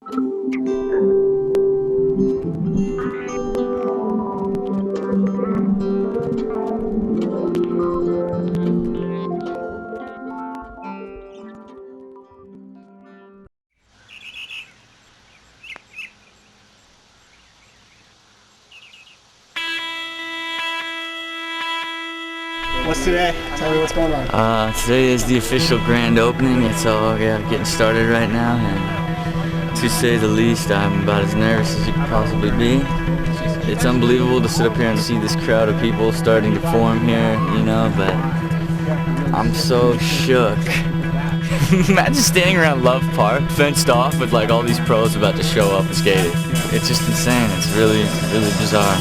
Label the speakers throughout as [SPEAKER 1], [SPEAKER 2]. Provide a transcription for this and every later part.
[SPEAKER 1] What's today? Tell me what's going on.
[SPEAKER 2] Today is the official grand opening. It's all getting started right now, and to say the least, I'm about as nervous as you could possibly be. It's unbelievable to sit up here and see this crowd of people starting to form here, you know, but I'm so shook. Imagine standing around Love Park, fenced off with like all these pros about to show up and skate. It's just insane. It's really, really bizarre.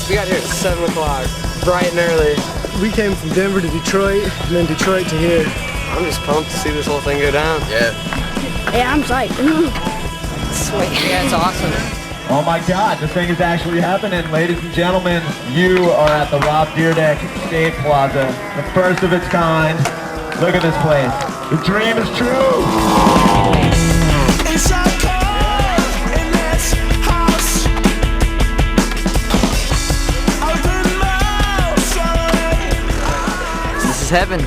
[SPEAKER 3] We got here at 7 o'clock, bright and early.
[SPEAKER 1] We came from Denver to Detroit, and then Detroit to here.
[SPEAKER 3] I'm just pumped to see this whole thing go down.
[SPEAKER 4] Yeah, I'm psyched.
[SPEAKER 5] Sweet. Yeah, it's awesome.
[SPEAKER 6] Oh my God, the thing is actually happening. Ladies and gentlemen, you are at the Rob Dyrdek Skate Plaza, the first of its kind. Look at this place. The dream is true. It's so cold in this house.
[SPEAKER 2] This is heaven.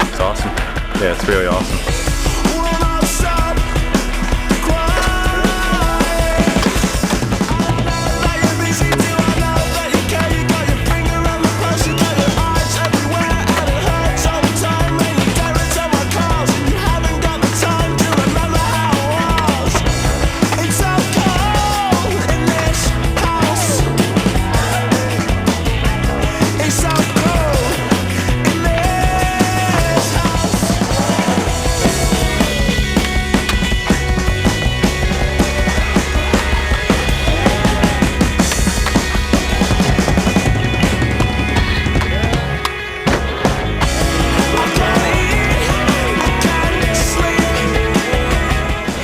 [SPEAKER 7] It's awesome. Yeah, it's really awesome.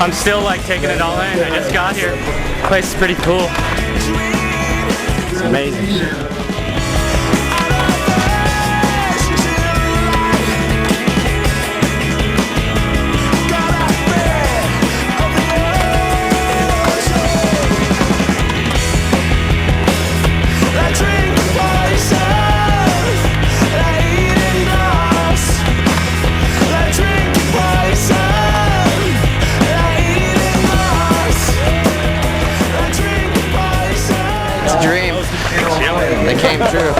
[SPEAKER 8] I'm still like taking it all in. I just got here. The place is pretty cool. It's amazing.
[SPEAKER 3] Dream. It came true.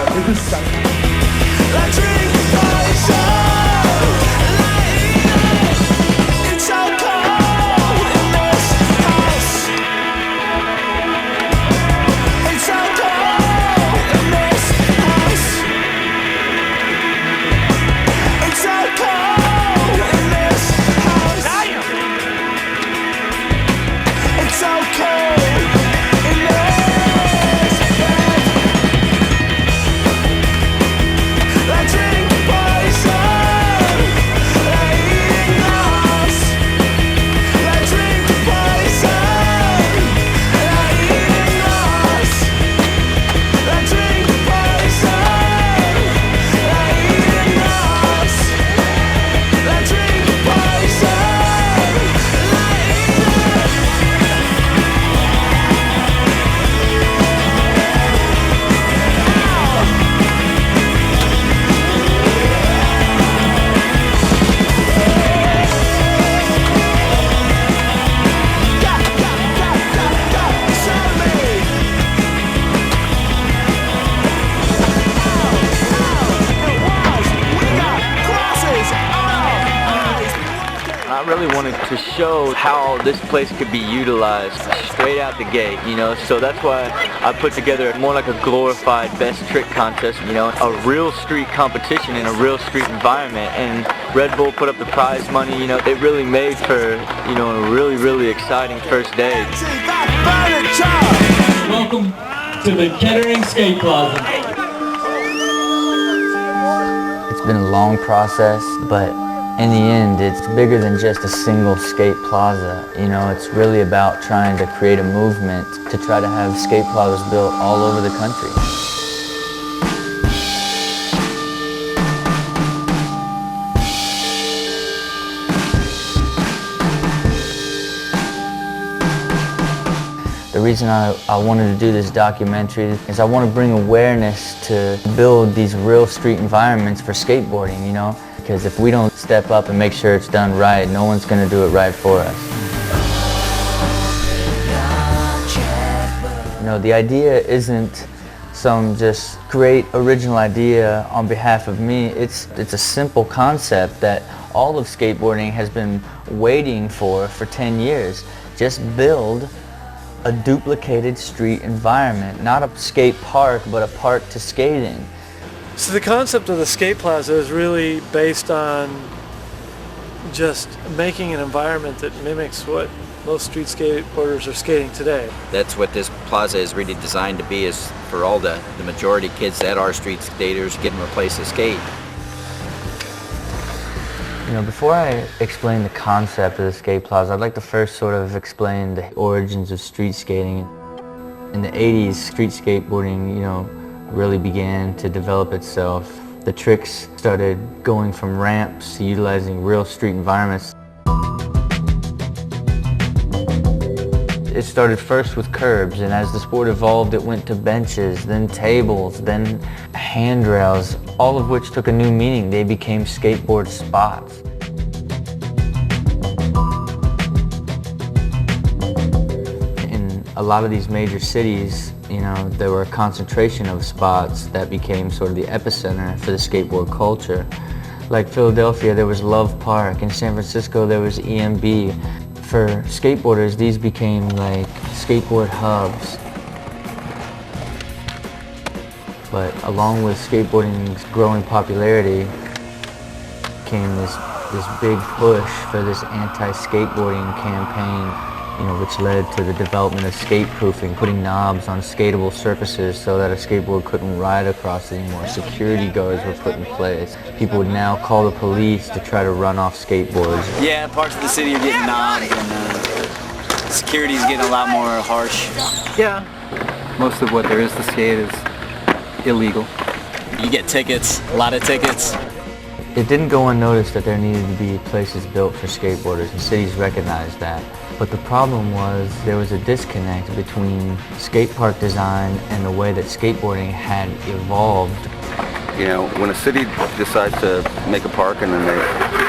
[SPEAKER 2] I really wanted to show how this place could be utilized straight out the gate, you know, so that's why I put together more like a glorified best trick contest, you know, a real street competition in a real street environment, and Red Bull put up the prize money, you know, it really made for, you know, a really, really exciting first day.
[SPEAKER 9] Welcome to the Kettering Skate Plaza.
[SPEAKER 2] It's been a long process, but in the end, it's bigger than just a single skate plaza. You know, it's really about trying to create a movement to try to have skate plazas built all over the country. reason I wanted to do this documentary is I want to bring awareness to build these real street environments for skateboarding, you know? Because if we don't step up and make sure it's done right, no one's going to do it right for us. You know, the idea isn't some just great original idea on behalf of me. It's a simple concept that all of skateboarding has been waiting for 10 years. Just build a duplicated street environment, not a skate park, but a park to skate in.
[SPEAKER 10] So the concept of the skate plaza is really based on just making an environment that mimics what most street skateboarders are skating today.
[SPEAKER 11] That's what this plaza is really designed to be, is for all the majority kids that are street skaters, give them a place to skate.
[SPEAKER 2] You know, before I explain the concept of the skate plaza, I'd like to first sort of explain the origins of street skating. In the 80s, street skateboarding, you know, really began to develop itself. The tricks started going from ramps to utilizing real street environments. It started first with curbs, and as the sport evolved, it went to benches, then tables, then handrails, all of which took a new meaning. They became skateboard spots. In a lot of these major cities, you know, there were a concentration of spots that became sort of the epicenter for the skateboard culture. Like Philadelphia, there was Love Park. In San Francisco, there was EMB. For skateboarders, these became like skateboard hubs. But along with skateboarding's growing popularity came this big push for this anti-skateboarding campaign, you know, which led to the development of skate-proofing, putting knobs on skatable surfaces so that a skateboard couldn't ride across anymore. Security guards were put in place. People would now call the police to try to run off skateboards.
[SPEAKER 12] Yeah, parts of the city are getting knobbed, and security's getting a lot more harsh.
[SPEAKER 3] Yeah.
[SPEAKER 13] Most of what there is to skate is illegal.
[SPEAKER 12] You get tickets, a lot of tickets.
[SPEAKER 2] It didn't go unnoticed that there needed to be places built for skateboarders, and cities recognized that. But the problem was there was a disconnect between skate park design and the way that skateboarding had evolved.
[SPEAKER 13] You know, when a city decides to make a park and then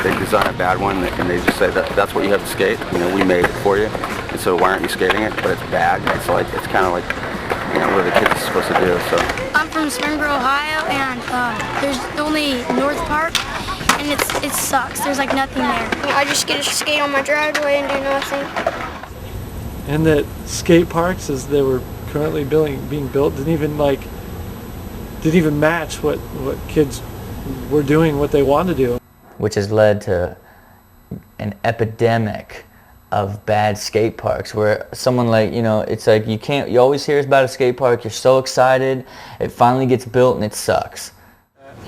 [SPEAKER 13] they design a bad one and they just say that's what you have to skate, you know, we made it for you, and so why aren't you skating it? But it's bad. It's kind of like, you know, what are the kids supposed to do? So
[SPEAKER 4] I'm from Springboro, Ohio, and there's only North Park, and it sucks. There's like nothing there.
[SPEAKER 14] I just get to skate on my driveway and do nothing.
[SPEAKER 10] And that skate parks, as they were currently being built, didn't even match what kids were doing, what they wanted to do.
[SPEAKER 2] Which has led to an epidemic of bad skate parks where someone like, you know, it's like you always hear about a skate park, you're so excited, it finally gets built and it sucks.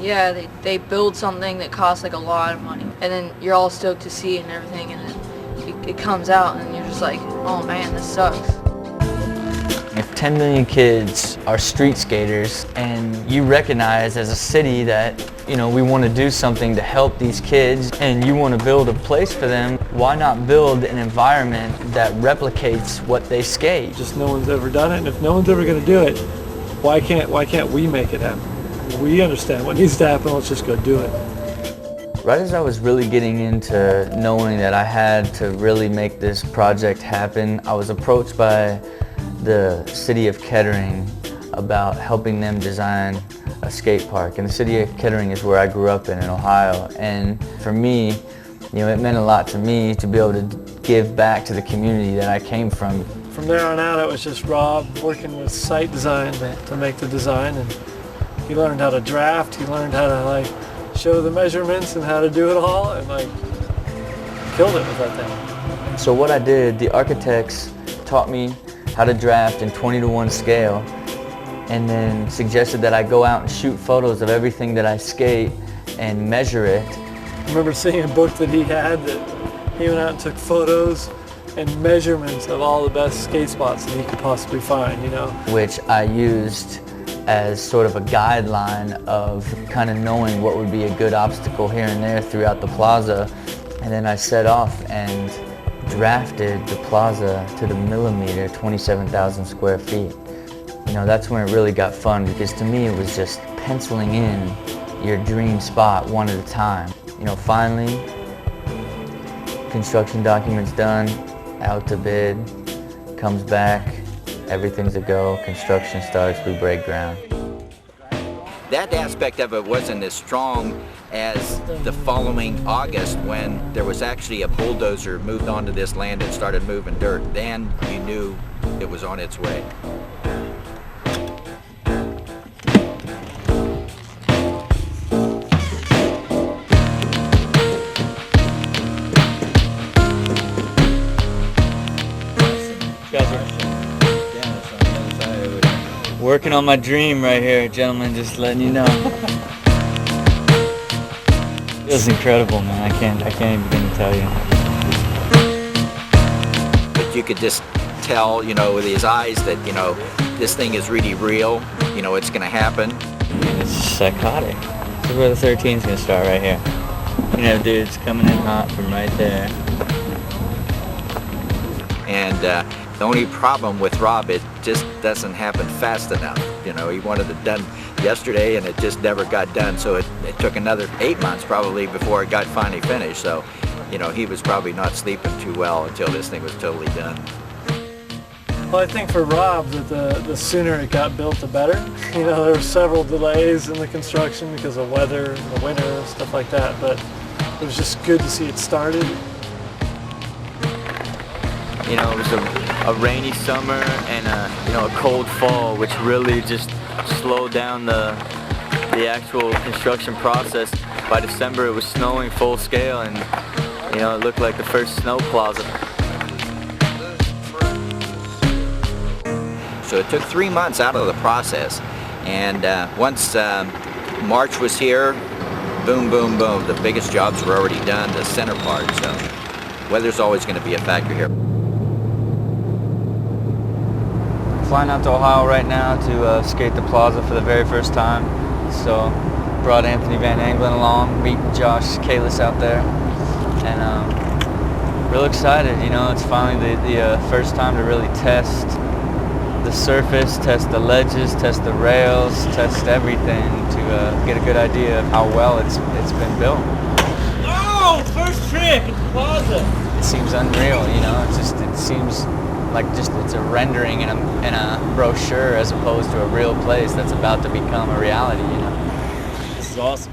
[SPEAKER 5] Yeah, they build something that costs like a lot of money, and then you're all stoked to see it and everything, and then it comes out and you're just like, oh man, this sucks.
[SPEAKER 2] If 10 million kids are street skaters and you recognize as a city that, you know, we want to do something to help these kids and you want to build a place for them, why not build an environment that replicates what they skate?
[SPEAKER 10] Just no one's ever done it, and if no one's ever going to do it, why can't we make it happen? We understand what needs to happen, let's just go do it.
[SPEAKER 2] Right as I was really getting into knowing that I had to really make this project happen, I was approached by the city of Kettering about helping them design a skate park. And the city of Kettering is where I grew up in Ohio. And for me, you know, it meant a lot to me to be able to give back to the community that I came from.
[SPEAKER 10] From there on out, it was just Rob working with site design to make the design, and he learned how to draft, he learned how to like show the measurements and how to do it all, and like killed it with that thing.
[SPEAKER 2] So what I did, the architects taught me how to draft in 20:1 scale, and then suggested that I go out and shoot photos of everything that I skate and measure it.
[SPEAKER 10] I remember seeing a book that he had that he went out and took photos and measurements of all the best skate spots that he could possibly find, you know.
[SPEAKER 2] Which I used as sort of a guideline of kind of knowing what would be a good obstacle here and there throughout the plaza. And then I set off and drafted the Plaza to the millimeter, 27,000 square feet. You know, that's when it really got fun, because to me it was just penciling in your dream spot one at a time. You know, finally, construction documents done, out to bid, comes back, everything's a go, construction starts, we break ground.
[SPEAKER 11] That aspect of it wasn't as strong as the following August, when there was actually a bulldozer moved onto this land and started moving dirt. Then you knew it was on its way.
[SPEAKER 2] Working on my dream right here, gentlemen, just letting you know. It was incredible, man. I can't even begin to tell you.
[SPEAKER 11] But you could just tell, you know, with his eyes that, you know, this thing is really real, you know, it's gonna happen.
[SPEAKER 2] And it's psychotic. This is where the 13's gonna start right here. You know, dudes coming in hot from right there.
[SPEAKER 11] And the only problem with Rob, it just doesn't happen fast enough. You know, he wanted it done yesterday and it just never got done. So it took another 8 months probably before it got finally finished. So, you know, he was probably not sleeping too well until this thing was totally done.
[SPEAKER 10] Well, I think for Rob, that the sooner it got built, the better. You know, there were several delays in the construction because of weather in the winter and stuff like that, but it was just good to see it started.
[SPEAKER 2] You know, it was a rainy summer and a cold fall, which really just slowed down the actual construction process. By December, it was snowing full scale, and you know, it looked like the first snow plaza.
[SPEAKER 11] So it took 3 months out of the process, and once March was here, boom, boom, boom. The biggest jobs were already done, the center part. So weather's always going to be a factor here.
[SPEAKER 2] Flying out to Ohio right now to skate the Plaza for the very first time. So brought Anthony Van Anglen along, meet Josh Kalis out there, and real excited. You know, it's finally the first time to really test the surface, test the ledges, test the rails, test everything to get a good idea of how well it's been built.
[SPEAKER 9] Oh, first trick at the Plaza.
[SPEAKER 2] It seems unreal, you know. It seems like it's a rendering in a brochure as opposed to a real place that's about to become a reality, you know.
[SPEAKER 9] This is awesome.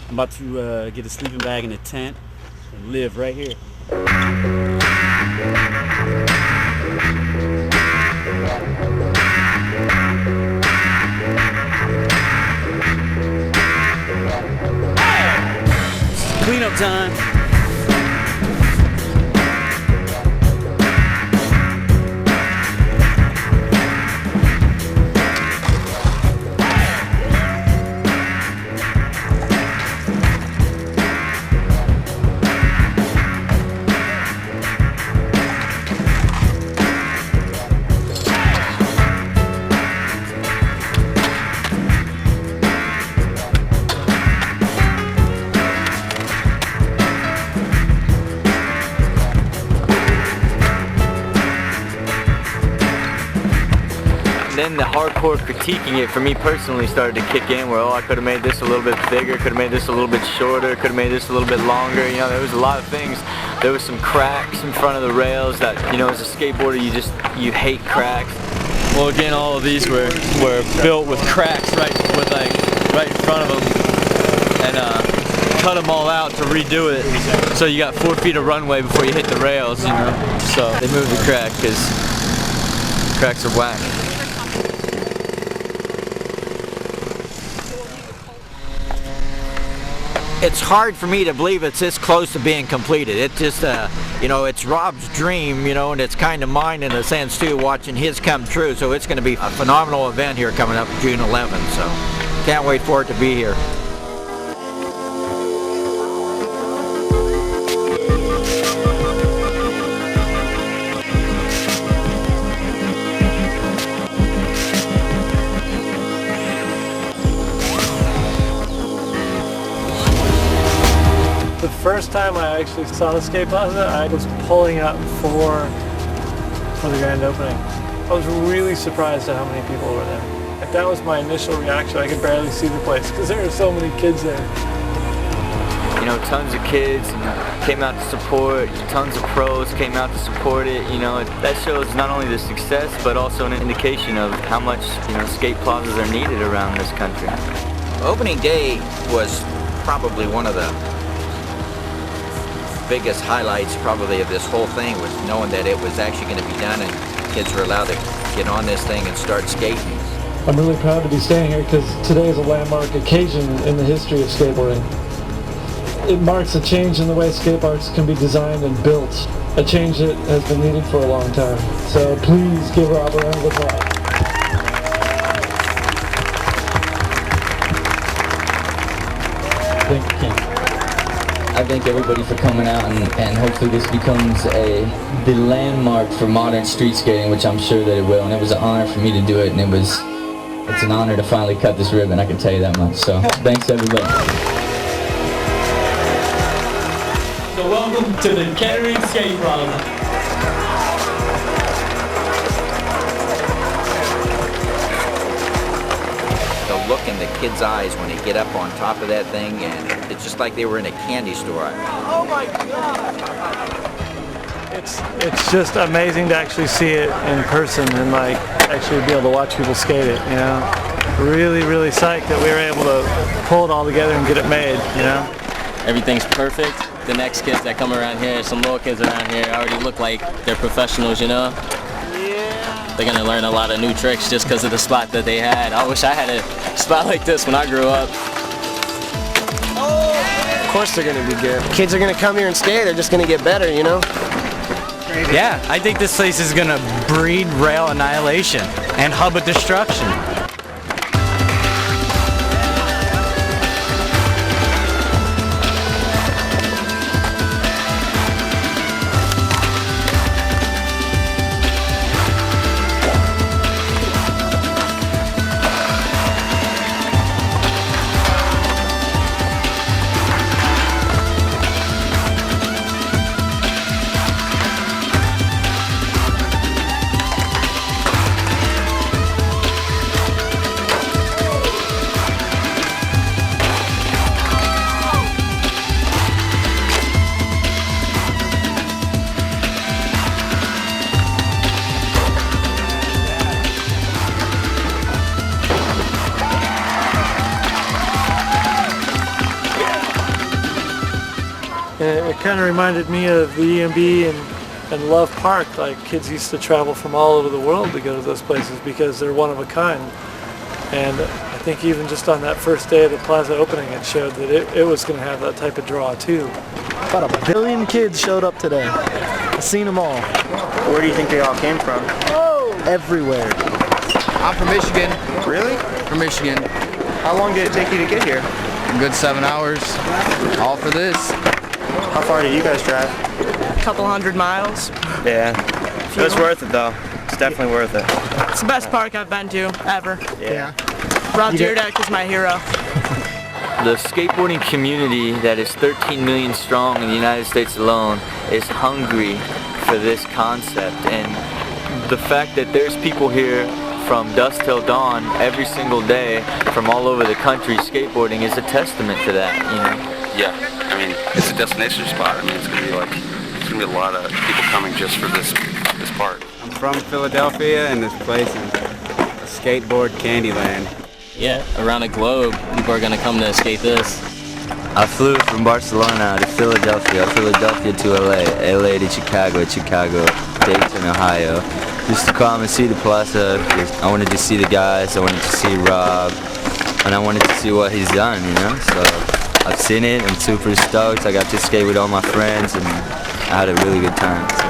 [SPEAKER 9] I'm about to get a sleeping bag in a tent and live right here. It's cleanup time.
[SPEAKER 2] Then the hardcore critiquing it for me personally started to kick in, where, oh, I could have made this a little bit bigger, could have made this a little bit shorter, could have made this a little bit longer. You know, there was a lot of things. There was some cracks in front of the rails that, you know, as a skateboarder, you hate cracks. Well, again, all of these were built with cracks right in front of them, and cut them all out to redo it. So you got 4 feet of runway before you hit the rails, you know. So they moved the crack because cracks are whack.
[SPEAKER 11] It's hard for me to believe it's this close to being completed. It just, you know, it's Rob's dream, you know, and it's kind of mine in a sense too, watching his come true. So it's going to be a phenomenal event here coming up June 11th. So can't wait for it to be here.
[SPEAKER 10] The first time I actually saw the Skate Plaza, I was pulling up for the grand opening. I was really surprised at how many people were there. Like, that was my initial reaction. I could barely see the place because there were so many kids there.
[SPEAKER 2] You know, tons of kids came out to support, tons of pros came out to support it. You know, that shows not only the success, but also an indication of how much, you know, skate plazas are needed around this country.
[SPEAKER 11] Opening day was probably one of the biggest highlights probably of this whole thing, was knowing that it was actually going to be done and kids were allowed to get on this thing and start skating.
[SPEAKER 10] I'm really proud to be staying here because today is a landmark occasion in the history of skateboarding. It marks a change in the way skate parks can be designed and built, a change that has been needed for a long time. So please give Rob a round of applause.
[SPEAKER 2] Thank you, Ken. I thank everybody for coming out, and hopefully this becomes the landmark for modern street skating, which I'm sure that it will. And it was an honor for me to do it, and it's an honor to finally cut this ribbon, I can tell you that much. So thanks everybody.
[SPEAKER 15] So welcome to the Kettering Skate Plaza.
[SPEAKER 11] The look in the kids' eyes when they get up on top of that thing, and it's just like they were in a candy store.
[SPEAKER 10] Oh my God! It's just amazing to actually see it in person and like actually be able to watch people skate it, you know? Really, really psyched that we were able to pull it all together and get it made, you know?
[SPEAKER 16] Everything's perfect. The next kids that come around here, some little kids around here already look like they're professionals, you know? Yeah. They're gonna learn a lot of new tricks just because of the spot that they had. I wish I had a spot like this when I grew up.
[SPEAKER 3] Of course they're gonna be good. Kids are gonna come here and skate, they're just gonna get better, you know?
[SPEAKER 17] Yeah, I think this place is gonna breed rail annihilation and hub of destruction.
[SPEAKER 10] It kind of reminded me of the EMB and Love Park. Like, kids used to travel from all over the world to go to those places because they're one of a kind. And I think even just on that first day of the Plaza opening, it showed that it was going to have that type of draw too.
[SPEAKER 3] About 1 billion kids showed up today. I've seen them all.
[SPEAKER 18] Where do you think they all came from?
[SPEAKER 3] Oh! Everywhere.
[SPEAKER 18] I'm from Michigan. Really? From Michigan. How long did it take you to get here? A good 7 hours. All for this. How far did you guys drive?
[SPEAKER 19] A couple 100 miles.
[SPEAKER 18] Yeah. It was worth it though. It's definitely worth it.
[SPEAKER 19] It's the best park I've been to, ever.
[SPEAKER 18] Yeah.
[SPEAKER 19] Rob Dyrdek is my hero.
[SPEAKER 2] The skateboarding community that is 13 million strong in the United States alone is hungry for this concept, and the fact that there's people here from dusk till dawn every single day from all over the country skateboarding is a testament to that, you know.
[SPEAKER 13] Yeah, I mean, it's a destination spot. I mean, it's gonna be a lot of people coming just for this park.
[SPEAKER 18] I'm from Philadelphia, and this place is a skateboard candyland.
[SPEAKER 16] Yeah, around the globe, people are gonna come to skate this.
[SPEAKER 2] I flew from Barcelona to Philadelphia, Philadelphia to LA, LA to Chicago, Chicago, Dayton, Ohio, just to come and see the Plaza. I wanted to see the guys, I wanted to see Rob, and I wanted to see what he's done, you know, so I've seen it, I'm super stoked. I got to skate with all my friends and I had a really good time. So.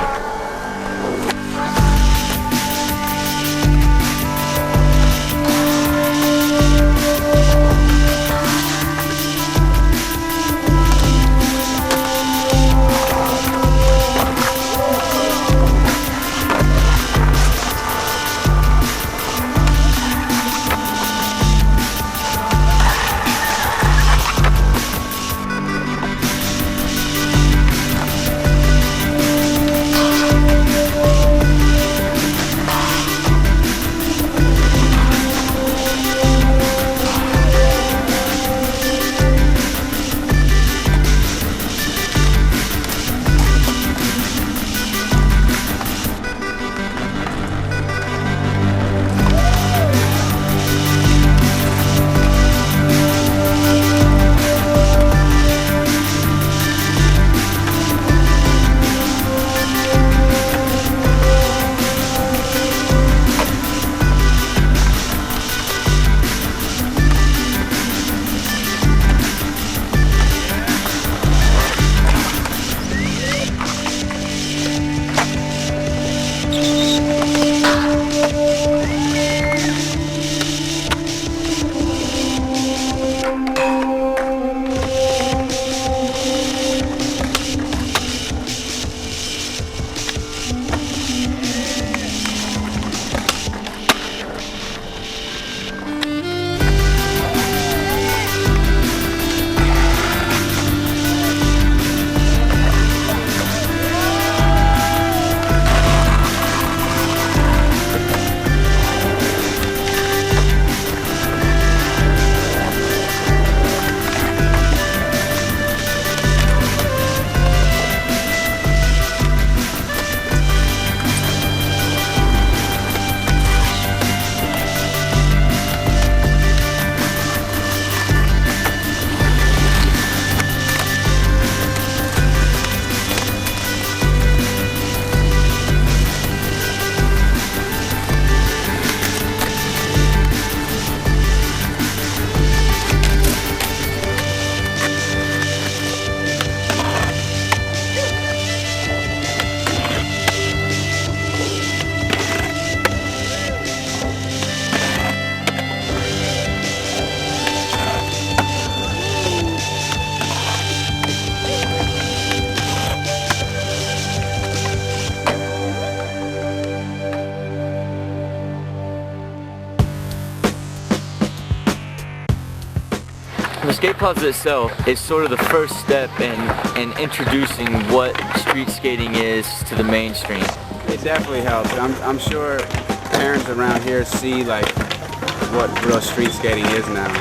[SPEAKER 2] Skate Plaza itself is sort of the first step in introducing what street skating is to the mainstream.
[SPEAKER 20] It definitely helps. I'm sure parents around here see like what real street skating is now.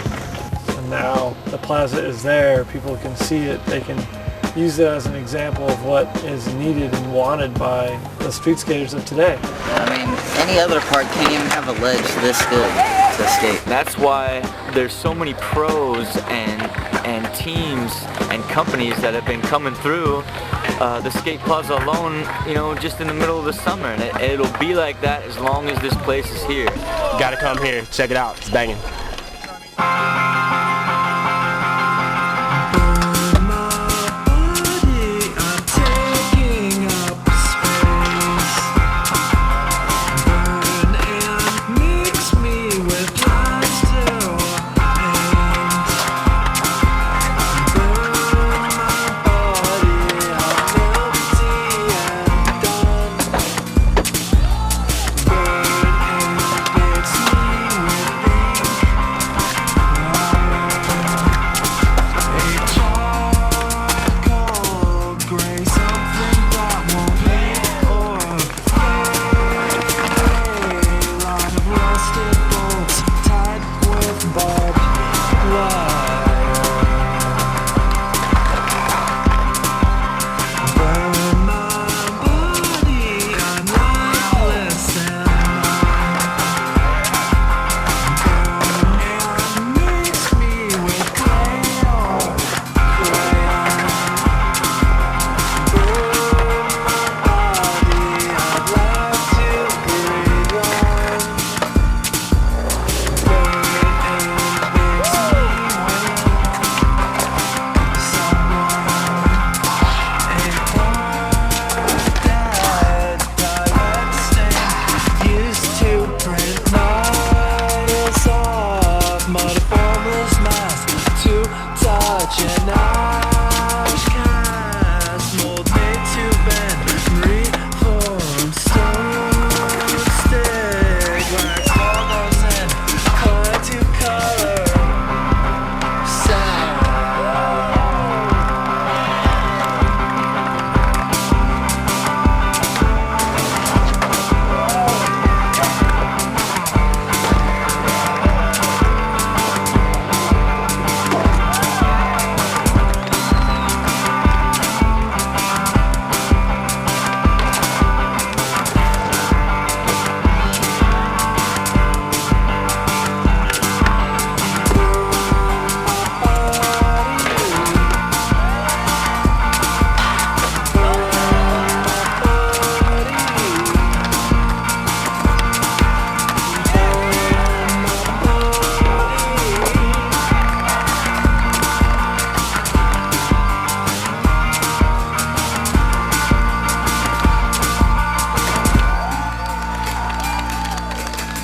[SPEAKER 10] And now the plaza is there, people can see it, they can use it as an example of what is needed and wanted by the street skaters of today.
[SPEAKER 12] I mean, any other park can't even have a ledge this good to skate.
[SPEAKER 2] That's why there's so many pros and teams and companies that have been coming through the Skate Plaza alone, you know, just in the middle of the summer. And it'll be like that as long as this place is here.
[SPEAKER 3] You gotta come here, check it out, it's banging.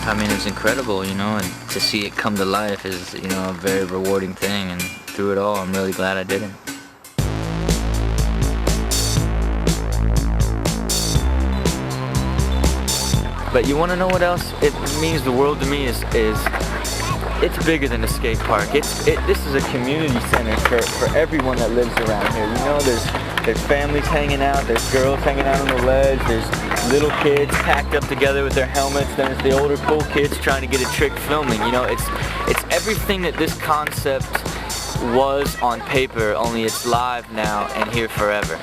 [SPEAKER 2] I mean, it's incredible, you know, and to see it come to life is, you know, a very rewarding thing, and through it all, I'm really glad I did it. But you want to know what else it means the world to me is it's bigger than a skate park. This is a community center for everyone that lives around here. You know, there's families hanging out, there's girls hanging out on the ledge, there's little kids packed up together with their helmets, then there's the older cool kids trying to get a trick filming. You know, it's everything that this concept was on paper, only it's live now and here forever.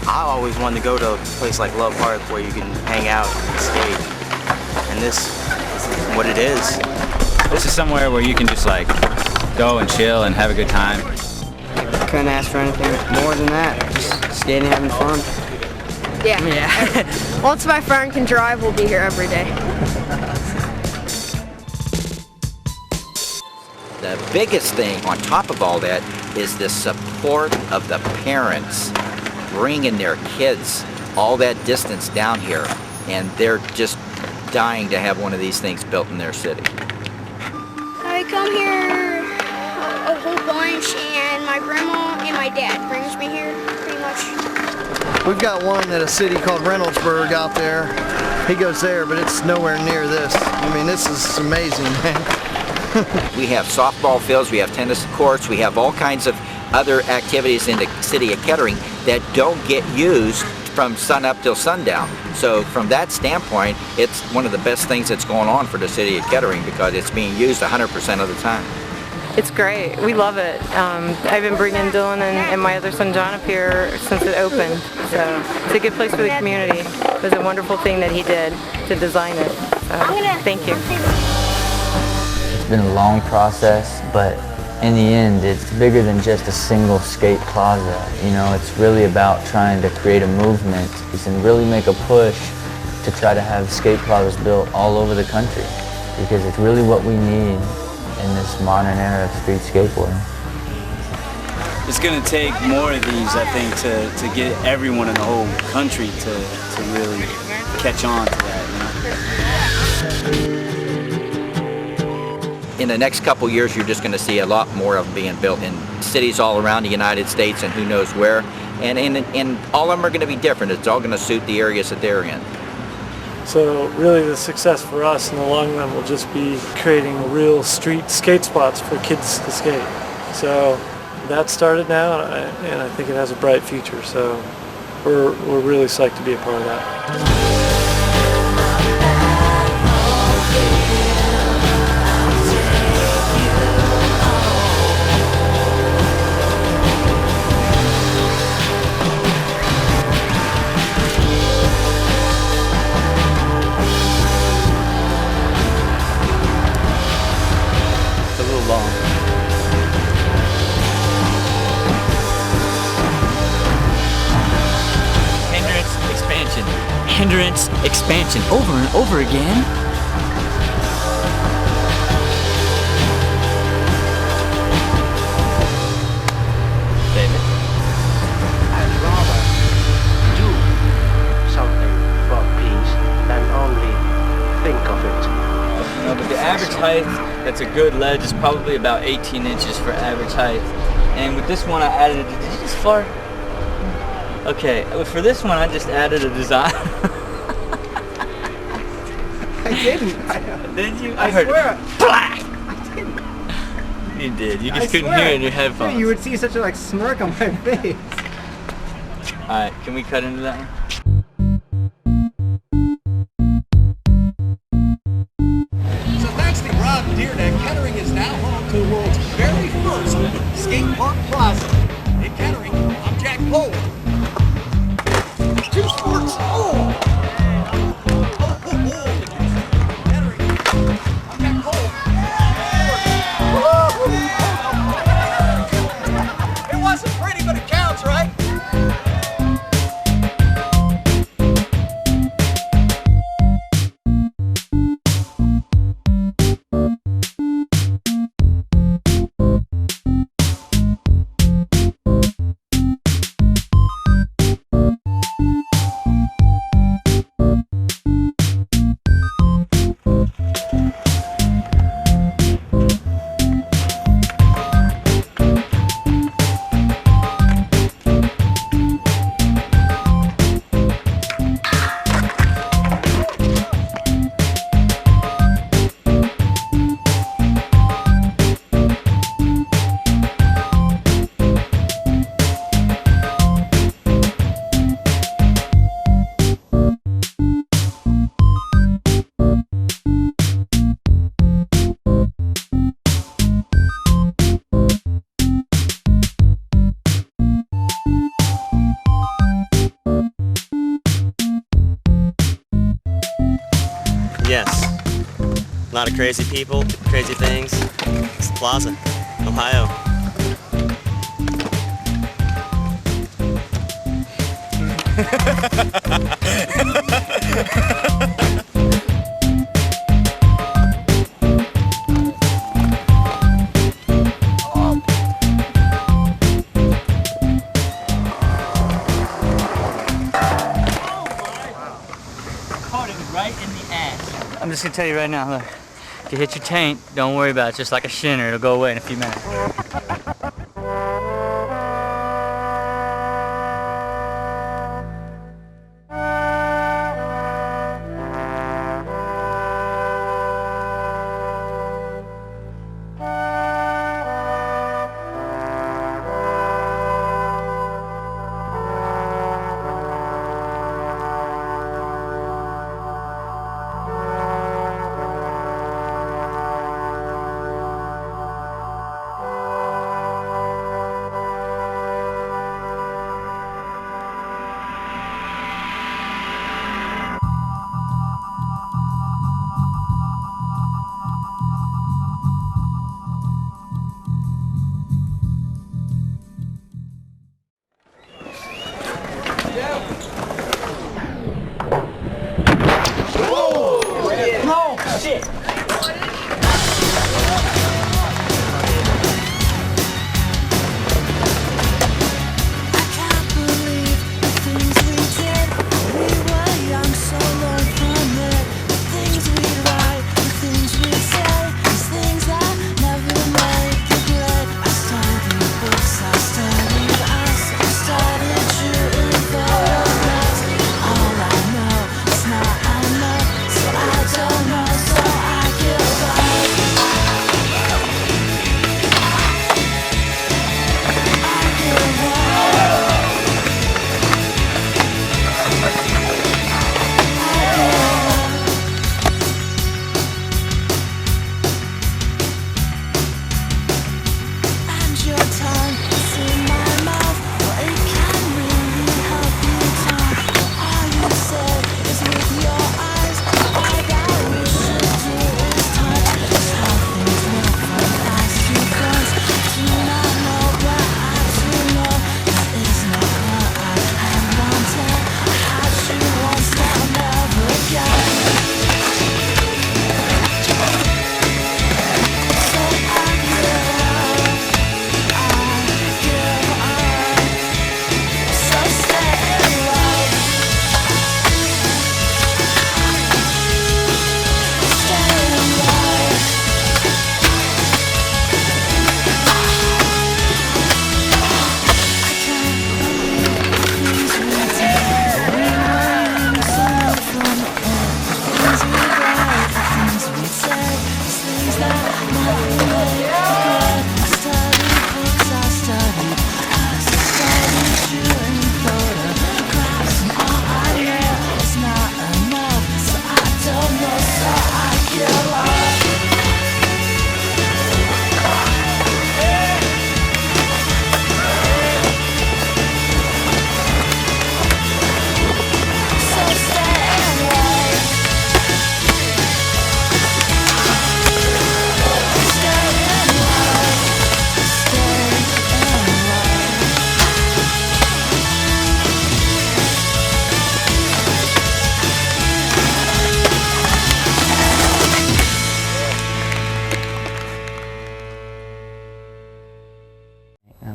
[SPEAKER 12] I always wanted to go to a place like Love Park where you can hang out and skate. And this is what it is.
[SPEAKER 17] This is somewhere where you can just like go and chill and have a good time.
[SPEAKER 21] Couldn't ask for anything more than that. Just skating, having fun.
[SPEAKER 14] Yeah. Once my friend can drive, we'll be here every day.
[SPEAKER 11] The biggest thing on top of all that is the support of the parents bringing their kids all that distance down here, and they're just dying to have one of these things built in their city.
[SPEAKER 14] I come here a whole bunch, and my grandma and my dad brings me here pretty much.
[SPEAKER 1] We've got one at a city called Reynoldsburg out there. He goes there, but it's nowhere near this. I mean, this is amazing, man.
[SPEAKER 11] We have softball fields, we have tennis courts, we have all kinds of other activities in the city of Kettering that don't get used from sun up till sundown. So from that standpoint, it's one of the best things that's going on for the city of Kettering because it's being used 100% of the time.
[SPEAKER 22] It's great. We love it. I've been bringing Dylan and my other son John up here since it opened. So it's a good place for the community. It was a wonderful thing that he did to design it. So thank you.
[SPEAKER 2] It's been a long process, but in the end, it's bigger than just a single skate plaza. You know, it's really about trying to create a movement and really make a push to try to have skate plazas built all over the country because it's really what we need in this modern era of street skateboarding.
[SPEAKER 9] It's going to take more of these, I think, to get everyone in the whole country to really catch on to that, you know?
[SPEAKER 11] In the next couple years, you're just going to see a lot more of them being built in cities all around the United States and who knows where. And all of them are going to be different. It's all going to suit the areas that they're in.
[SPEAKER 10] So really the success for us in the long run will just be creating real street skate spots for kids to skate. So that started now, and I think it has a bright future. So we're really psyched to be a part of that.
[SPEAKER 2] Hindrance expansion over and over again. David?
[SPEAKER 23] I'd rather do something for peace than only think of it.
[SPEAKER 2] No, but the average height, that's a good ledge, is probably about 18 inches for average height. And with this one I added, did you just fart? Okay, for this one I just added a design.
[SPEAKER 3] I didn't.
[SPEAKER 2] Did you?
[SPEAKER 3] I
[SPEAKER 2] heard
[SPEAKER 3] swear.
[SPEAKER 2] Black! You did. You just couldn't hear it in your headphones.
[SPEAKER 3] You would see such a smirk on my face.
[SPEAKER 2] Alright, can we cut into that one?
[SPEAKER 24] So thanks to Rob Deerdeck, Kettering is now home to the world's very first skate park plaza. In Kettering, I'm Jack Poe. Two sports. Oh! It wasn't pretty, but it counts, right?
[SPEAKER 25] Yes. A lot of crazy people, crazy things. It's the Plaza, Ohio.
[SPEAKER 2] I'm just gonna tell you right now, look, if you hit your taint, don't worry about it, just like a shinner, it'll go away in a few minutes.
[SPEAKER 15] shit!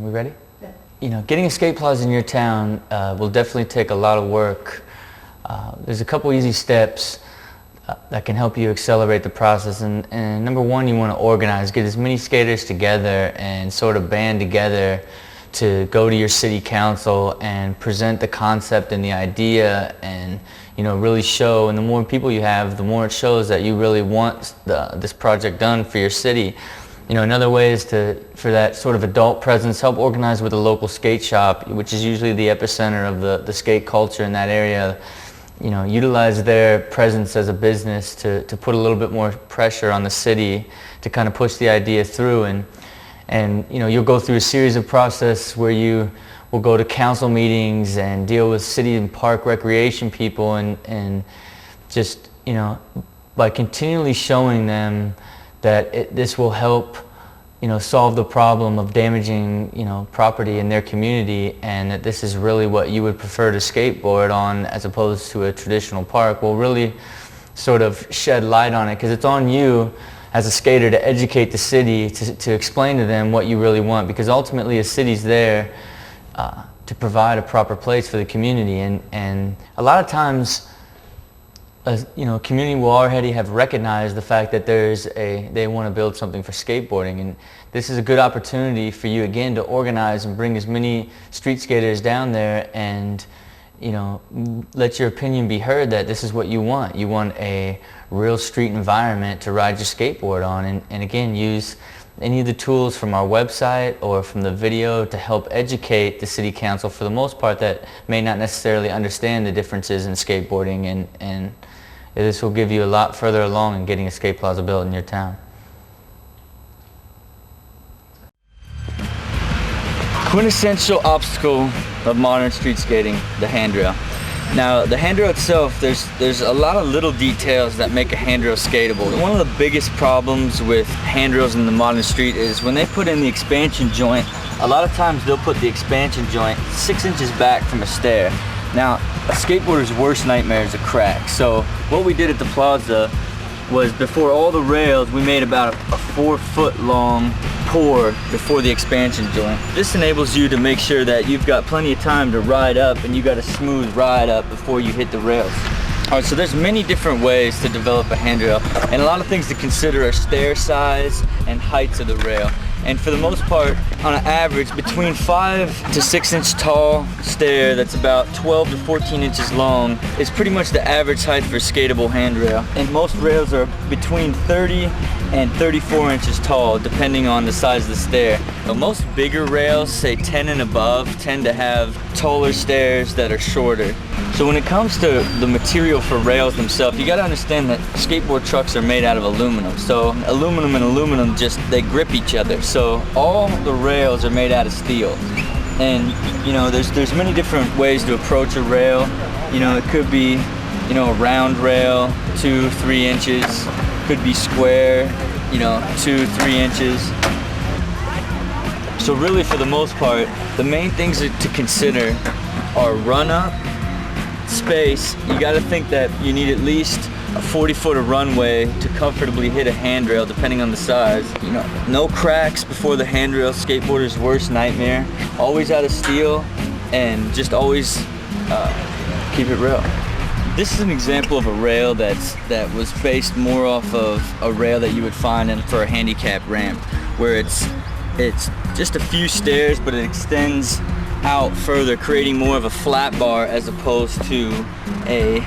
[SPEAKER 2] We ready? Yeah. You know, getting a skate plaza in your town will definitely take a lot of work. There's a couple easy steps that can help you accelerate the process. And number one, you want to organize, get as many skaters together and sort of band together to go to your city council and present the concept and the idea, and you know, really show. And the more people you have, the more it shows that you really want this project done for your city. You know, another way is for that sort of adult presence, help organize with a local skate shop, which is usually the epicenter of the skate culture in that area. You know, utilize their presence as a business to put a little bit more pressure on the city to kind of push the idea through. And you know, you'll go through a series of process where you will go to council meetings and deal with city and park recreation people, and just, you know, by continually showing them that this will help, you know, solve the problem of damaging, you know, property in their community, and that this is really what you would prefer to skateboard on as opposed to a traditional park, will really sort of shed light on it, because it's on you as a skater to educate the city, to explain to them what you really want, because ultimately a city's there to provide a proper place for the community. And a lot of times, you know, community will already have recognized the fact that they want to build something for skateboarding, and this is a good opportunity for you again to organize and bring as many street skaters down there, and you know, let your opinion be heard that this is what you want. You want a real street environment to ride your skateboard on, and again, use any of the tools from our website or from the video to help educate the city council, for the most part, that may not necessarily understand the differences in skateboarding, and this will give you a lot further along in getting a skate plaza built in your town. Quintessential obstacle of modern street skating, the handrail. Now, the handrail itself, there's a lot of little details that make a handrail skatable. One of the biggest problems with handrails in the modern street is when they put in the expansion joint, a lot of times they'll put the expansion joint 6 inches back from a stair. Now, a skateboarder's worst nightmare is a crack. So what we did at the plaza was before all the rails, we made about a 4-foot long pour before the expansion joint. This enables you to make sure that you've got plenty of time to ride up and you got a smooth ride up before you hit the rails. All right, so there's many different ways to develop a handrail, and a lot of things to consider are stair size and heights of the rail. And for the most part, on an average, between 5 to 6 inch tall stair that's about 12 to 14 inches long is pretty much the average height for a skatable handrail. And most rails are between 30 and 34 inches tall, depending on the size of the stair. Now, most bigger rails, say 10 and above, tend to have taller stairs that are shorter. So when it comes to the material for rails themselves, you gotta understand that skateboard trucks are made out of aluminum. So aluminum and aluminum they grip each other. So all the rails are made out of steel. And you know, there's many different ways to approach a rail. You know, it could be, you know, a round rail, 2-3 inches. Could be square, you know, 2-3 inches. So really, for the most part, the main things to consider are run up, space. You got to think that you need at least a 40-foot of runway to comfortably hit a handrail, depending on the size. You know, no cracks before the handrail, skateboarder's worst nightmare. Always out of steel, and just always keep it real. This is an example of a rail that was based more off of a rail that you would find for a handicap ramp, where it's just a few stairs, but it extends out further, creating more of a flat bar as opposed to a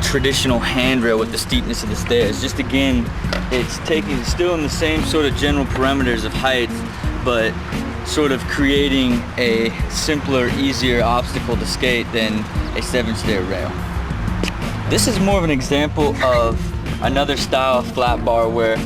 [SPEAKER 2] traditional handrail with the steepness of the stairs. Just again, it's still in the same sort of general parameters of height, but sort of creating a simpler, easier obstacle to skate than a 7-stair rail. This is more of an example of another style of flat bar where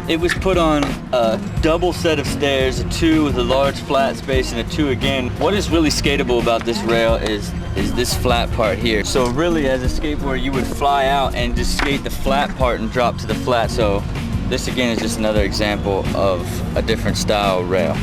[SPEAKER 2] it was put on a double set of stairs, a 2 with a large flat space and a 2 again. What is really skatable about this rail is this flat part here. So really, as a skateboarder, you would fly out and just skate the flat part and drop to the flat. So this again is just another example of a different style rail.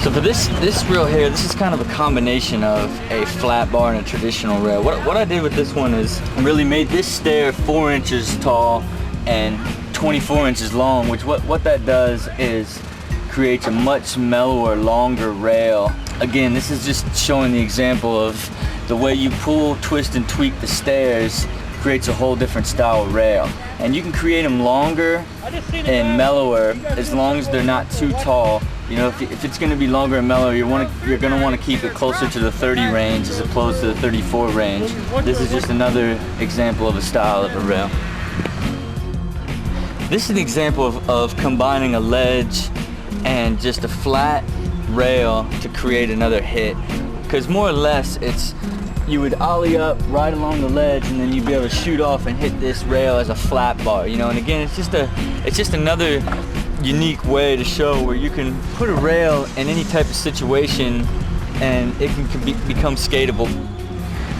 [SPEAKER 2] So for this rail here, this is kind of a combination of a flat bar and a traditional rail. What I did with this one is really made this stair 4 inches tall and 24 inches long, which what that does is creates a much mellower, longer rail. Again, this is just showing the example of the way you pull, twist, and tweak the stairs creates a whole different style of rail. And you can create them longer and mellower as long as they're not too tall. You know, if it's going to be longer and mellower, you're going to want to keep it closer to the 30 range as opposed to the 34 range. This is just another example of a style of a rail. This is an example of combining a ledge and just a flat rail to create another hit. Because more or less, you would ollie up right along the ledge, and then you'd be able to shoot off and hit this rail as a flat bar. You know, and again, it's just another unique way to show where you can put a rail in any type of situation and it can become skatable.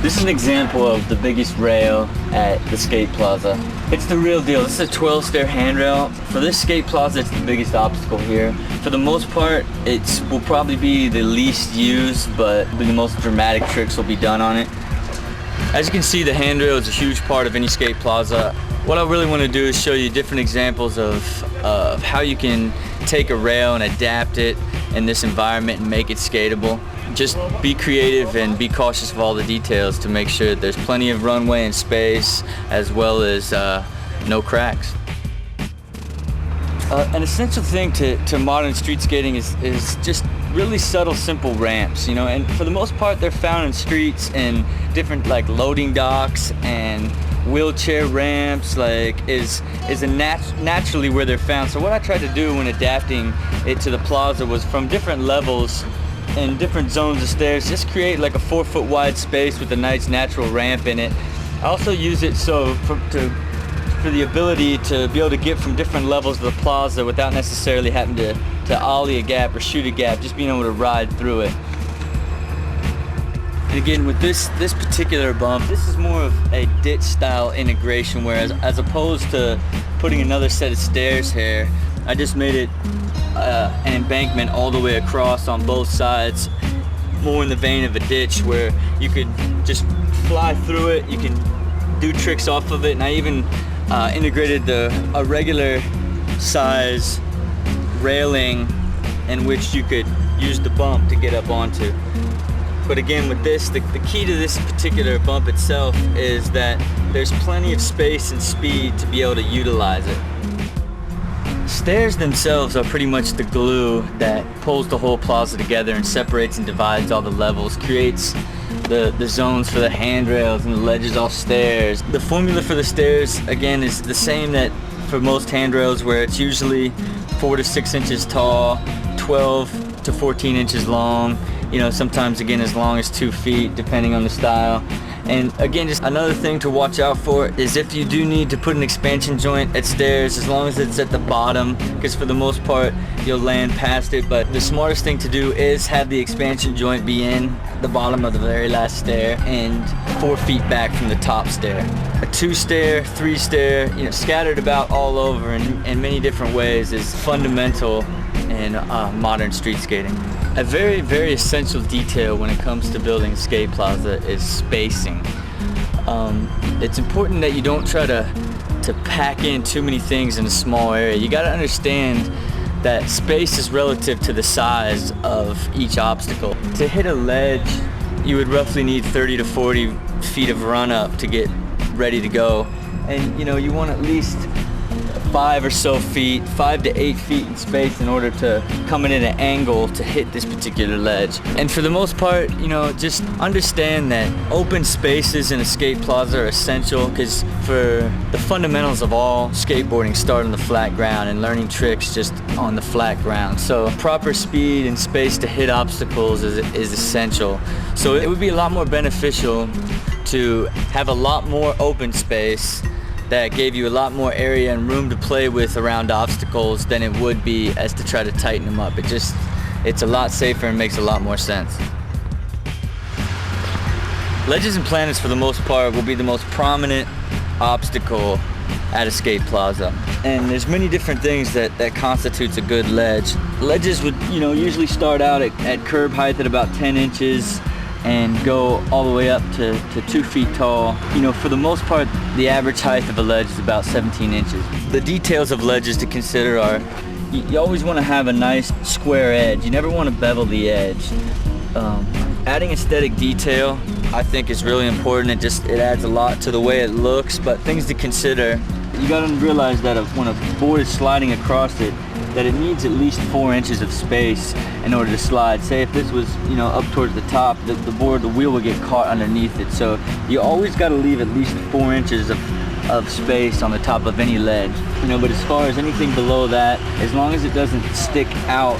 [SPEAKER 2] This is an example of the biggest rail at the skate plaza. It's the real deal. This is a 12-stair handrail. For this skate plaza, it's the biggest obstacle here. For the most part, it will probably be the least used, but the most dramatic tricks will be done on it. As you can see, the handrail is a huge part of any skate plaza. What I really want to do is show you different examples of how you can take a rail and adapt it in this environment and make it skatable. Just be creative and be cautious of all the details to make sure that there's plenty of runway and space, as well as no cracks. An essential thing to modern street skating is just really subtle, simple ramps, you know, and for the most part they're found in streets and different like loading docks and wheelchair ramps, like is naturally where they're found. So what I tried to do when adapting it to the plaza was from different levels and different zones of stairs, just create like a 4-foot wide space with a nice natural ramp in it. I also use it so for the ability to be able to get from different levels of the plaza without necessarily having to ollie a gap or shoot a gap, just being able to ride through it. And again, with this particular bump, this is more of a ditch style integration, whereas as opposed to putting another set of stairs here, I just made it an embankment all the way across on both sides, more in the vein of a ditch where you could just fly through it, you can do tricks off of it, and I even integrated a regular size railing in which you could use the bump to get up onto. But again, with this, the key to this particular bump itself is that there's plenty of space and speed to be able to utilize it. Stairs themselves are pretty much the glue that pulls the whole plaza together and separates and divides all the levels, creates the zones for the handrails and the ledges off stairs. The formula for the stairs, again, is the same that for most handrails, where it's usually 4 to 6 inches tall, 12 to 14 inches long, you know, sometimes again as long as 2 feet depending on the style. And again, just another thing to watch out for is if you do need to put an expansion joint at stairs, as long as it's at the bottom, because for the most part you'll land past it, but the smartest thing to do is have the expansion joint be in the bottom of the very last stair and 4 feet back from the top stair. A 2-stair, 3-stair, you know, scattered about all over in many different ways is fundamental in modern street skating. A very, very essential detail when it comes to building a skate plaza is spacing. It's important that you don't try to pack in too many things in a small area. You got to understand that space is relative to the size of each obstacle. To hit a ledge, you would roughly need 30 to 40 feet of run up to get ready to go. And you know, you want at least 5 or so feet, 5 to 8 feet in space in order to come in at an angle to hit this particular ledge. And for the most part, you know, just understand that open spaces in a skate plaza are essential, because for the fundamentals of all skateboarding start on the flat ground and learning tricks just on the flat ground. So proper speed and space to hit obstacles is essential. So it would be a lot more beneficial to have a lot more open space that gave you a lot more area and room to play with around obstacles than it would be as to try to tighten them up. It's a lot safer and makes a lot more sense. Ledges and planets, for the most part, will be the most prominent obstacle at a skate plaza. And there's many different things that constitutes a good ledge. Ledges would, you know, usually start out at curb height at about 10 inches and go all the way up to 2 feet tall. You know, for the most part, the average height of a ledge is about 17 inches. The details of ledges to consider are, you always want to have a nice square edge. You never want to bevel the edge. Adding aesthetic detail, I think, is really important. It adds a lot to the way it looks, but things to consider. You gotta realize that when a board is sliding across it, that it needs at least 4 inches of space in order to slide. Say if this was, you know, up towards the top, the wheel would get caught underneath it. So you always got to leave at least 4 inches of space on the top of any ledge. You know, but as far as anything below that, as long as it doesn't stick out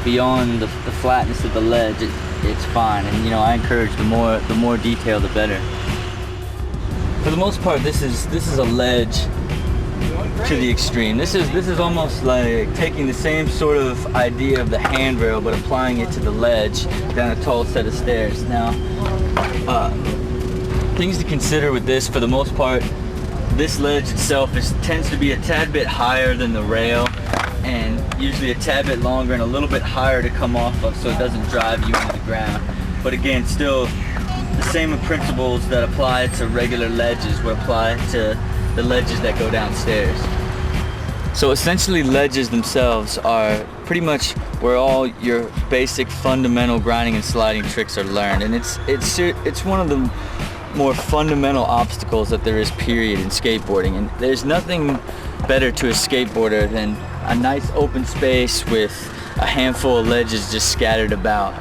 [SPEAKER 2] beyond the flatness of the ledge, it's fine. And you know, I encourage the more detail, the better. For the most part, this is a ledge to the extreme. This is almost like taking the same sort of idea of the handrail but applying it to the ledge down a tall set of stairs. Now, things to consider with this, for the most part, this ledge itself tends to be a tad bit higher than the rail, and usually a tad bit longer and a little bit higher to come off of, so it doesn't drive you into the ground. But again, still the same principles that apply to regular ledges will apply to the ledges that go downstairs. So essentially, ledges themselves are pretty much where all your basic fundamental grinding and sliding tricks are learned, and it's one of the more fundamental obstacles that there is, period, in skateboarding. And there's nothing better to a skateboarder than a nice open space with a handful of ledges just scattered about.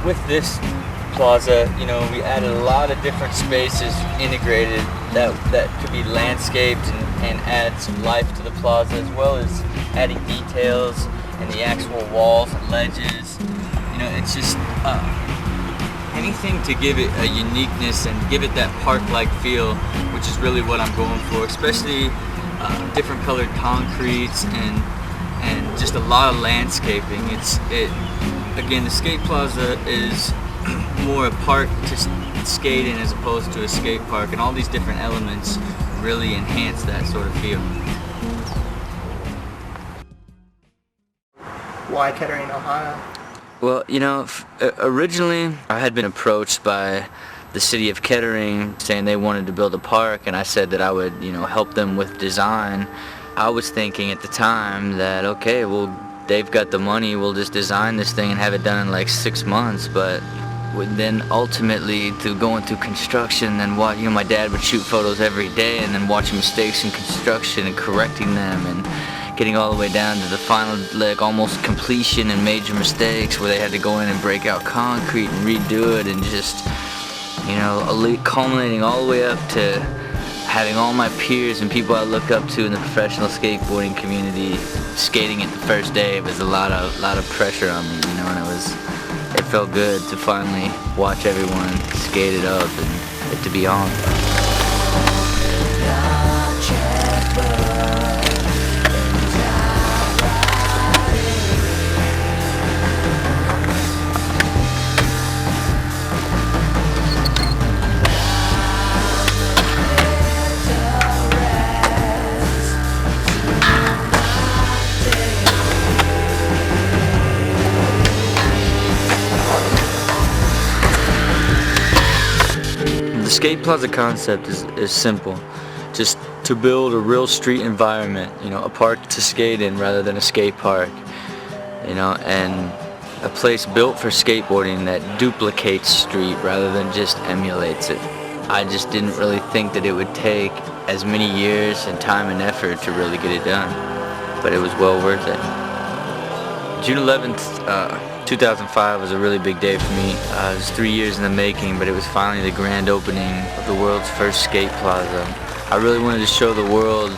[SPEAKER 2] With this plaza, you know, we added a lot of different spaces integrated that could be landscaped and add some life to the plaza, as well as adding details in the actual walls and ledges. You know, it's just anything to give it a uniqueness and give it that park-like feel, which is really what I'm going for, especially different colored concretes and just a lot of landscaping. Again, the skate plaza is more a park to skate in as opposed to a skate park, and all these different elements really enhance that sort of feel.
[SPEAKER 4] Why Kettering, Ohio?
[SPEAKER 2] Well, you know, originally I had been approached by the city of Kettering, saying they wanted to build a park, and I said that I would, help them with design. I was thinking at the time that, okay, well, they've got the money, we'll just design this thing and have it done in like 6 months. But then ultimately, through going through construction, and my dad would shoot photos every day, and then watching mistakes in construction and correcting them, and getting all the way down to the final, like, almost completion and major mistakes where they had to go in and break out concrete and redo it, and just, culminating all the way up to having all my peers and people I look up to in the professional skateboarding community skating it the first day. It was a lot of pressure on me, and it felt good to finally watch everyone skate it up and it to be on. The Skate Plaza concept is simple. Just to build a real street environment, a park to skate in rather than a skate park, and a place built for skateboarding that duplicates street rather than just emulates it. I just didn't really think that it would take as many years and time and effort to really get it done, but it was well worth it. June 11th, 2005 was a really big day for me. It was 3 years in the making, but it was finally the grand opening of the world's first skate plaza. I really wanted to show the world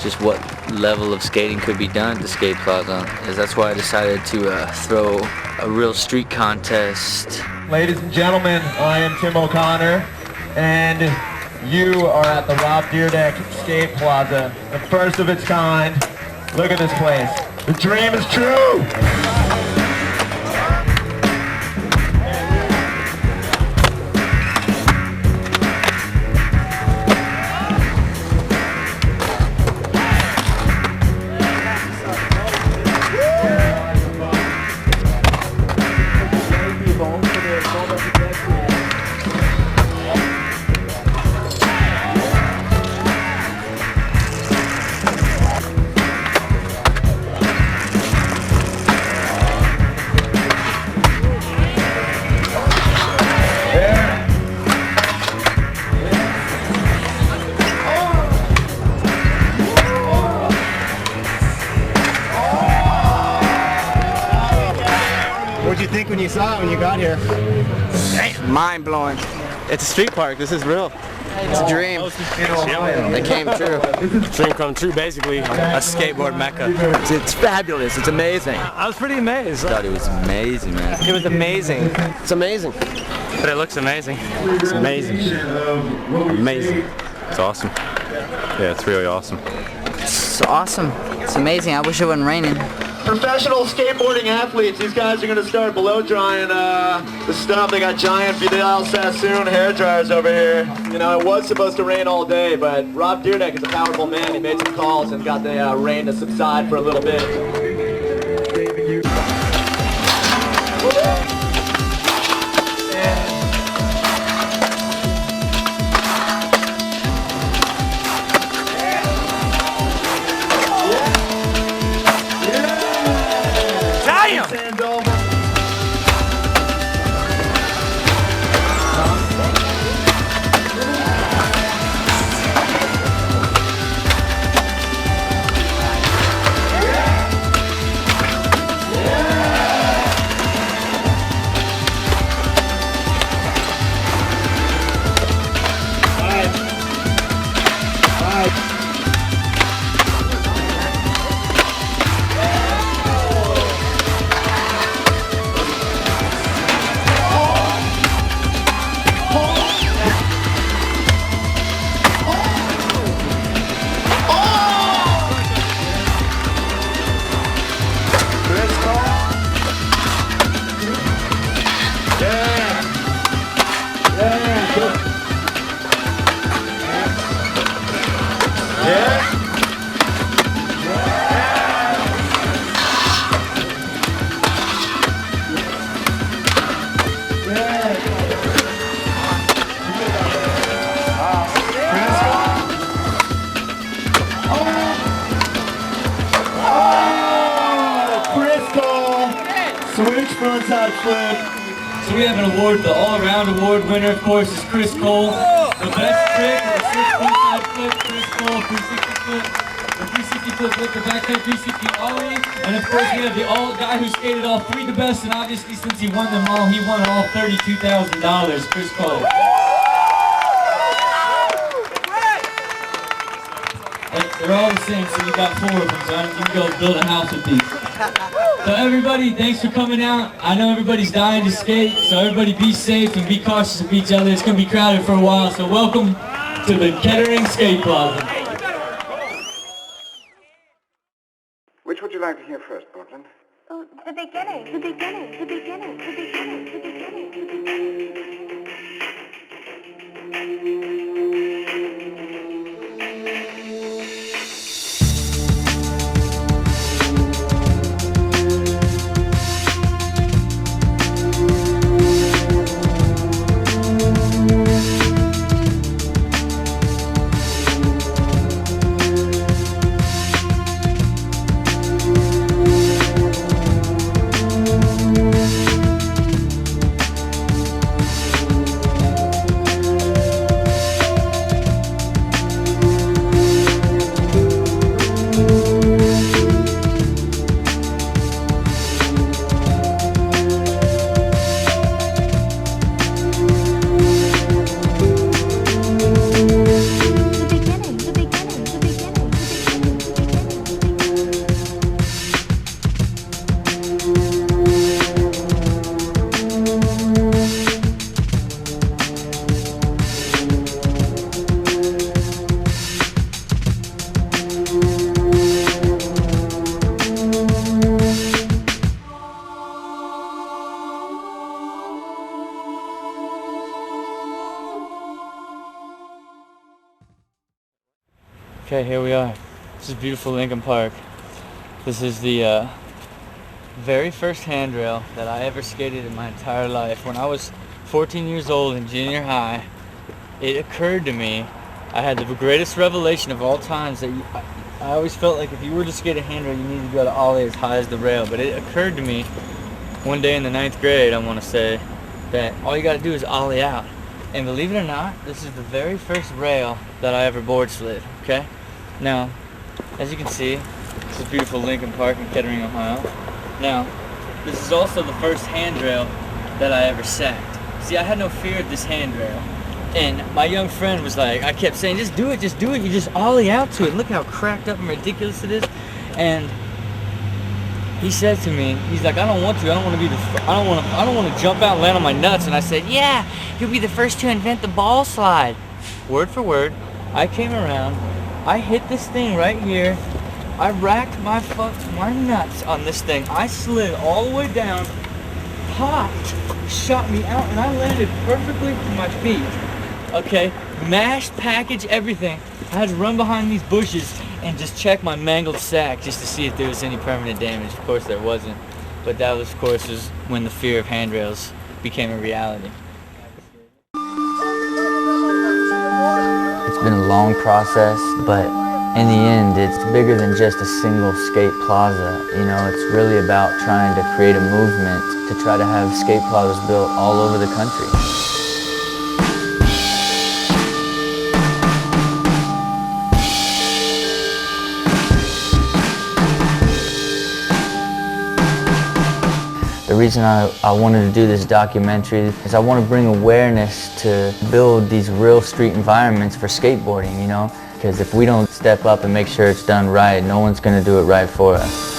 [SPEAKER 2] just what level of skating could be done at the skate plaza, and that's why I decided to throw a real street contest.
[SPEAKER 4] Ladies and gentlemen, I am Tim O'Connor, and you are at the Rob Dyrdek Skate Plaza, the first of its kind. Look at this place. The dream is true!
[SPEAKER 24] What'd you think when you saw it when you got here?
[SPEAKER 3] Mind blowing. It's a street park. This is real. It's a dream. It came true.
[SPEAKER 10] Dream come true, basically. A skateboard mecca.
[SPEAKER 3] It's fabulous. It's amazing.
[SPEAKER 10] I was pretty amazed.
[SPEAKER 2] I thought it was amazing, man.
[SPEAKER 3] It was amazing. It's amazing.
[SPEAKER 10] But it looks amazing.
[SPEAKER 18] It's amazing. Amazing. It's awesome. Yeah, it's really awesome.
[SPEAKER 5] It's awesome. It's amazing. I wish it wasn't raining.
[SPEAKER 4] Professional skateboarding athletes, these guys are going to start blow drying the stuff. They got giant Vidal Sassoon hair dryers over here. It was supposed to rain all day, but Rob Dyrdek is a powerful man. He made some calls and got the rain to subside for a little bit. frontside flip.
[SPEAKER 15] So we have an award, the all-around award winner, of course, is Chris Cole. The best trick, the 6 frontside flip, Chris Cole, 360 flip, the 360 flip, the backhead 360 ollie. And of course we have the guy who skated all 3 the best, and obviously since he won them all, he won all $32,000, Chris Cole. They're all the same, so you got 4 of them, so you can go build a house with these. So everybody, thanks for coming out. I know everybody's dying to skate, so everybody be safe and be cautious of each other. It's going to be crowded for a while, so welcome to the Kettering Skate Plaza.
[SPEAKER 6] Which would you like to hear first, Portland?
[SPEAKER 14] Oh, the beginning, the beginning, the beginning, the beginning, the beginning, the beginning.
[SPEAKER 2] Okay, here we are. This is beautiful Lincoln Park. This is the very first handrail that I ever skated in my entire life. When I was 14 years old in junior high, it occurred to me, I had the greatest revelation of all times that I always felt like if you were to skate a handrail, you needed to go to ollie as high as the rail. But it occurred to me one day in the 9th grade, I want to say, that all you got to do is ollie out. And believe it or not, this is the very first rail that I ever board slid, okay? Now, as you can see, this is beautiful Lincoln Park in Kettering, Ohio. Now, this is also the first handrail that I ever sacked. See, I had no fear of this handrail. And my young friend was like, I kept saying, just do it, you just ollie out to it. Look how cracked up and ridiculous it is. And he said to me, he's like, I don't want to jump out and land on my nuts. And I said, yeah, you'll be the first to invent the ball slide. Word for word, I came around, I hit this thing right here, I racked my nuts on this thing, I slid all the way down, popped, shot me out, and I landed perfectly to my feet. Okay, mashed, package, everything. I had to run behind these bushes and just check my mangled sack just to see if there was any permanent damage. Of course there wasn't, but that was, of course, was when the fear of handrails became a reality. It's been a long process, but in the end, it's bigger than just a single skate plaza. You know, it's really about trying to create a movement to try to have skate plazas built all over the country. The reason I wanted to do this documentary is I want to bring awareness to build these real street environments for skateboarding, you know? Because if we don't step up and make sure it's done right, no one's going to do it right for us.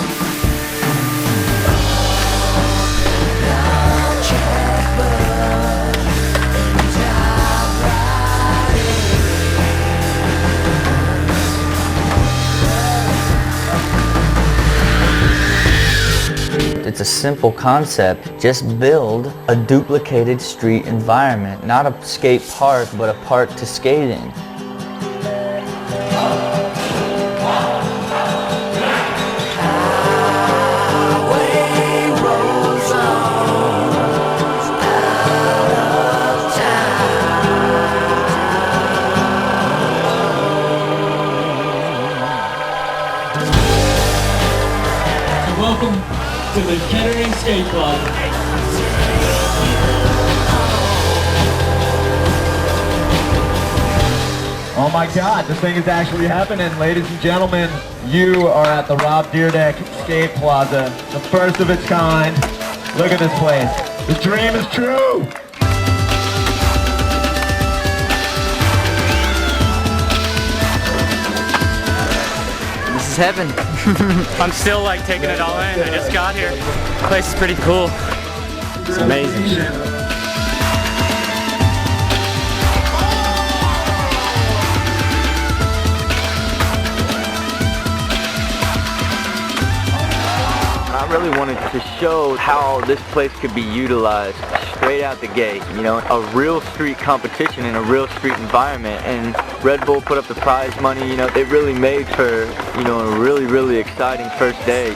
[SPEAKER 2] It's a simple concept. Just build a duplicated street environment. Not a skate park, but a park to skate in.
[SPEAKER 15] Welcome to the Kettering Skate Plaza.
[SPEAKER 4] Oh my God, this thing is actually happening. Ladies and gentlemen, you are at the Rob Dyrdek Skate Plaza, the first of its kind. Look at this place. The dream is true.
[SPEAKER 5] This is heaven.
[SPEAKER 17] I'm still like taking it all in. I just got here. The place is pretty cool. It's amazing.
[SPEAKER 2] I really wanted to show how this place could be utilized straight out the gate, you know, a real street competition in a real street environment, and Red Bull put up the prize money, you know, it really made for, you know, a really, really exciting first day.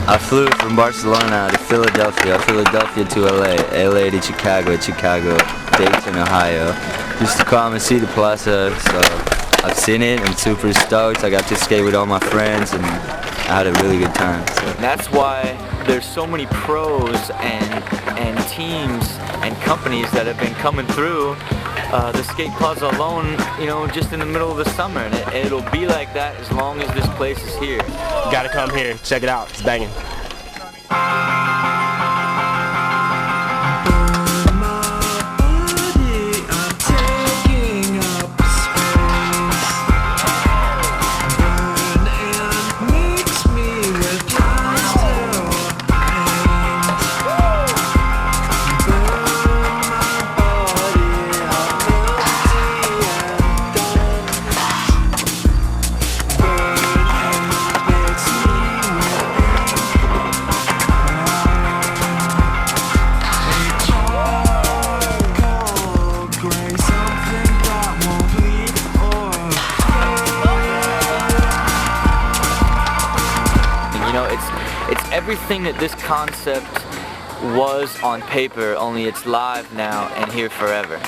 [SPEAKER 2] I flew from Barcelona to Philadelphia, Philadelphia to LA, LA to Chicago, Chicago, Dayton, Ohio, just to come and see the Plaza. So I've seen it, I'm super stoked. I got to skate with all my friends and I had a really good time. So. That's why there's so many pros and teams and companies that have been coming through the Skate Plaza alone, you know, just in the middle of the summer, and it'll be like that as long as this place is here.
[SPEAKER 12] You gotta come here, check it out, it's banging.
[SPEAKER 2] It's everything that this concept was on paper, only it's live now and here forever.